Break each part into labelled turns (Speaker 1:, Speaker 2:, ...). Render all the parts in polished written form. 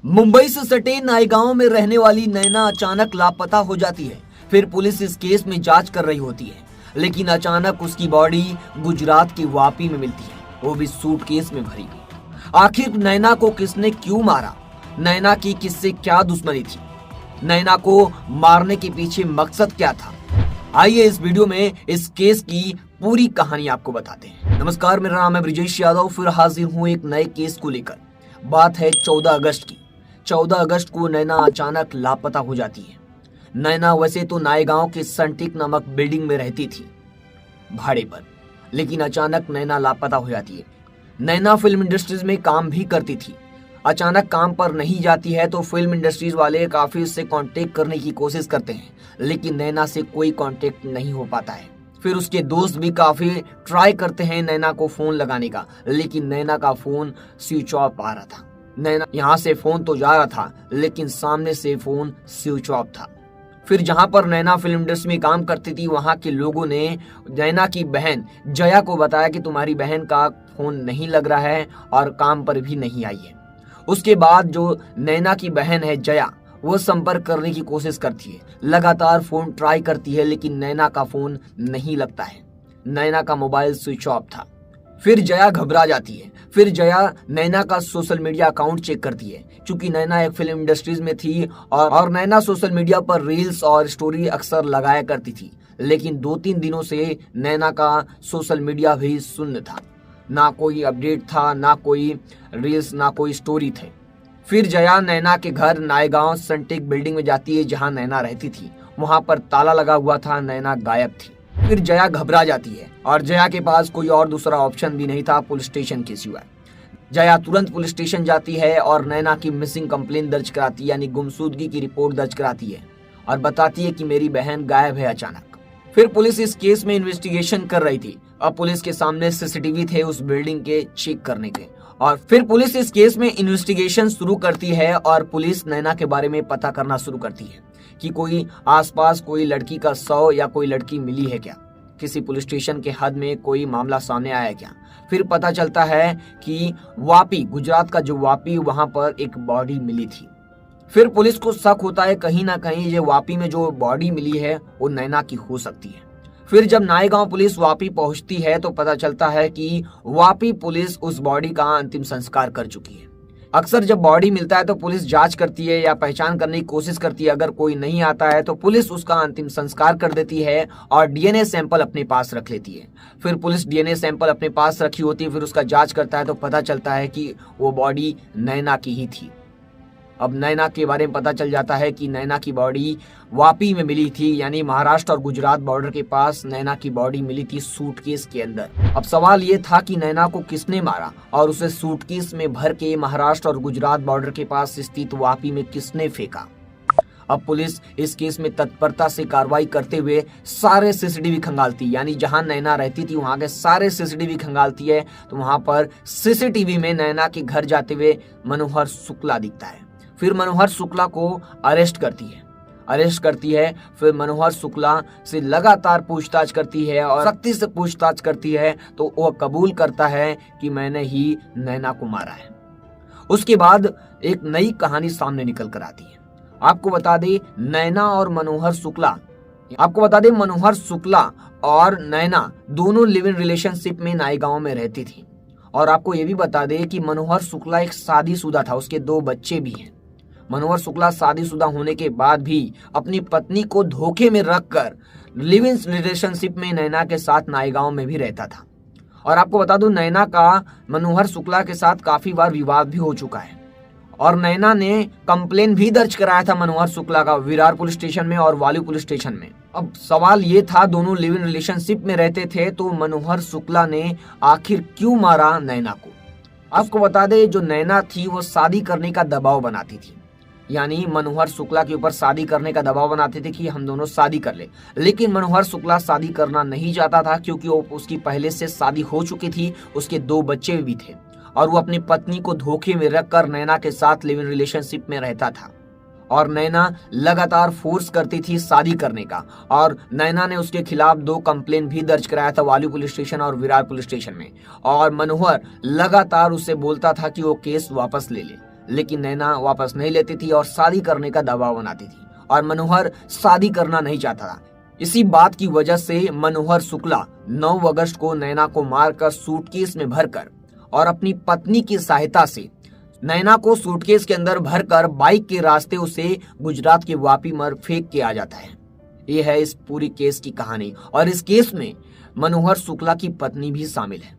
Speaker 1: मुंबई से सटे नायगांव में रहने वाली नैना अचानक लापता हो जाती है। फिर पुलिस इस केस में जांच कर रही होती है, लेकिन अचानक उसकी बॉडी गुजरात की वापी में मिलती है, वो भी सूटकेस में भरी हुई। आखिर नैना को किसने क्यों मारा? नैना की किससे क्या दुश्मनी थी? नैना को मारने के पीछे मकसद क्या था? आइए इस वीडियो में इस केस की पूरी कहानी आपको बताते हैं। नमस्कार, मेरा नाम है ब्रिजेश यादव, फिर हाजिर हूँ एक नए केस को लेकर। बात है 14 अगस्त की। 14 अगस्त को नैना अचानक लापता हो जाती है। नैना वैसे तो नायगांव के सनटिक नामक बिल्डिंग में रहती थी भाड़े पर, लेकिन अचानक नैना लापता हो जाती है। नैना फिल्म इंडस्ट्रीज में काम भी करती थी। अचानक काम पर नहीं जाती है तो फिल्म इंडस्ट्रीज वाले काफी उससे कांटेक्ट करने की कोशिश करते हैं, लेकिन नैना से कोई कांटेक्ट नहीं हो पाता है। फिर उसके दोस्त भी काफी ट्राई करते हैं नैना को फोन लगाने का, लेकिन नैना का फोन स्विच ऑफ आ रहा था। नैना यहाँ से फोन तो जा रहा था, लेकिन सामने से फोन स्विच ऑफ था। फिर जहां पर नैना फिल्म इंडस्ट्री में काम करती थी, वहां के लोगों ने नैना की बहन जया को बताया कि तुम्हारी बहन का फोन नहीं लग रहा है और काम पर भी नहीं आई है। उसके बाद जो नैना की बहन है जया, वो संपर्क करने की कोशिश करती है, लगातार फोन ट्राई करती है, लेकिन नैना का फोन नहीं लगता है। नैना का मोबाइल स्विच ऑफ था। फिर जया घबरा जाती है। फिर जया नैना का सोशल मीडिया अकाउंट चेक करती है, क्योंकि नैना एक फिल्म इंडस्ट्रीज में थी और नैना सोशल मीडिया पर रील्स और स्टोरी अक्सर लगाया करती थी। लेकिन 2-3 दिनों से नैना का सोशल मीडिया भी शून्य था, ना कोई अपडेट था, ना कोई रील्स, ना कोई स्टोरी थे। फिर जया नैना के घर नायगांव सनटिक बिल्डिंग में जाती है, जहां नैना रहती थी। वहां पर ताला लगा हुआ था, नैना गायब थी। फिर जया घबरा जाती है और जया के पास कोई और दूसरा ऑप्शन भी नहीं था पुलिस स्टेशन के सिवाय। जया तुरंत पुलिस स्टेशन जाती है और नैना की मिसिंग कंप्लेंट दर्ज कराती है, यानी गुमशुदगी की रिपोर्ट दर्ज कराती है और बताती है कि मेरी बहन गायब है अचानक। फिर पुलिस इस केस में इन्वेस्टिगेशन कर रही थी। अब पुलिस के सामने सीसीटीवी थे उस बिल्डिंग के चेक करने के, और फिर पुलिस इस केस में इन्वेस्टिगेशन शुरू करती है और पुलिस नैना के बारे में पता करना शुरू करती है कि कोई आसपास कोई लड़की का शव या कोई लड़की मिली है क्या, किसी पुलिस स्टेशन के हद में कोई मामला सामने आया क्या। फिर पता चलता है कि वापी, गुजरात का जो वापी, वहां पर एक बॉडी मिली थी। फिर पुलिस को शक होता है कहीं ना कहीं ये वापी में जो बॉडी मिली है वो नैना की हो सकती है। फिर जब नायगांव पुलिस वापी पहुंचती है तो पता चलता है कि वापी पुलिस उस बॉडी का अंतिम संस्कार कर चुकी है। अक्सर जब बॉडी मिलता है तो पुलिस जांच करती है या पहचान करने की कोशिश करती है। अगर कोई नहीं आता है तो पुलिस उसका अंतिम संस्कार कर देती है और डीएनए सैंपल अपने पास रख लेती है। फिर पुलिस डीएनए सैंपल अपने पास रखी होती है, फिर उसका जांच करता है तो पता चलता है कि वो बॉडी नैना की ही थी। अब नैना के बारे में पता चल जाता है कि नैना की बॉडी वापी में मिली थी, यानी महाराष्ट्र और गुजरात बॉर्डर के पास नैना की बॉडी मिली थी सूटकेस के अंदर। अब सवाल ये था कि नैना को किसने मारा और उसे सूटकेस में भर के महाराष्ट्र और गुजरात बॉर्डर के पास स्थित वापी में किसने फेंका। अब पुलिस इस केस में तत्परता से कार्रवाई करते हुए सारे सीसीटीवी खंगालती, यानी जहां नैना रहती थी वहां के सारे सीसीटीवी खंगालती है। तो वहां पर सीसीटीवी में नैना के घर जाते हुए मनोहर शुक्ला दिखता है। फिर मनोहर शुक्ला को अरेस्ट करती है। फिर मनोहर शुक्ला से लगातार पूछताछ करती है और सख्ती से पूछताछ करती है, तो वो कबूल करता है कि मैंने ही नैना को मारा है। उसके बाद एक नई कहानी सामने निकल कर आती है। आपको बता दें मनोहर शुक्ला और नैना दोनों लिव इन रिलेशनशिप में नायगांव में रहती थी। और आपको ये भी बता दें कि मनोहर शुक्ला एक शादीशुदा था, उसके 2 बच्चे भी हैं। मनोहर शुक्ला शादीशुदा होने के बाद भी अपनी पत्नी को धोखे में रखकर लिव इन रिलेशनशिप में नैना के साथ नायगांव में भी रहता था। और आपको बता दूं, नैना का मनोहर शुक्ला के साथ काफी बार विवाद भी हो चुका है और नैना ने कंप्लेन भी दर्ज कराया था मनोहर शुक्ला का विरार पुलिस स्टेशन में और वाली पुलिस स्टेशन में। अब सवाल ये था, दोनों लिव इन रिलेशनशिप में रहते थे, तो मनोहर शुक्ला ने आखिर क्यों मारा नैना को। आपको बता दें, जो नैना थी वो शादी करने का दबाव बनाती थी, यानी मनोहर शुक्ला के ऊपर शादी करने का दबाव बनाते थे कि हम दोनों शादी कर ले। लेकिन मनोहर शुक्ला शादी करना नहीं चाहता था, क्योंकि उसकी पहले से शादी हो चुकी थी, उसके 2 बच्चे भी थे और वो अपनी पत्नी को धोखे में रखकर नैना के साथ लिव इन रिलेशनशिप में रहता था। और नैना लगातार फोर्स करती थी शादी करने का, और नैना ने उसके खिलाफ 2 कंप्लेन भी दर्ज कराया था वाली पुलिस स्टेशन और विरार पुलिस स्टेशन में। और मनोहर लगातार उससे बोलता था कि वो केस वापस ले ले, लेकिन नैना वापस नहीं लेती थी और शादी करने का दबाव बनाती थी और मनोहर शादी करना नहीं चाहता था। इसी बात की वजह से मनोहर शुक्ला 9 अगस्त को नैना को मारकर सूटकेस में भरकर और अपनी पत्नी की सहायता से नैना को सूटकेस के अंदर भरकर बाइक के रास्ते उसे गुजरात के वापी में फेंक के आ जाता है। ये है इस पूरी केस की कहानी और इस केस में मनोहर शुक्ला की पत्नी भी शामिल है।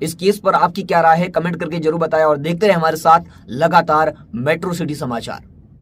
Speaker 1: इस केस पर आपकी क्या राय है, कमेंट करके जरूर बताएं और देखते रहे हमारे साथ लगातार मेट्रो सिटी समाचार।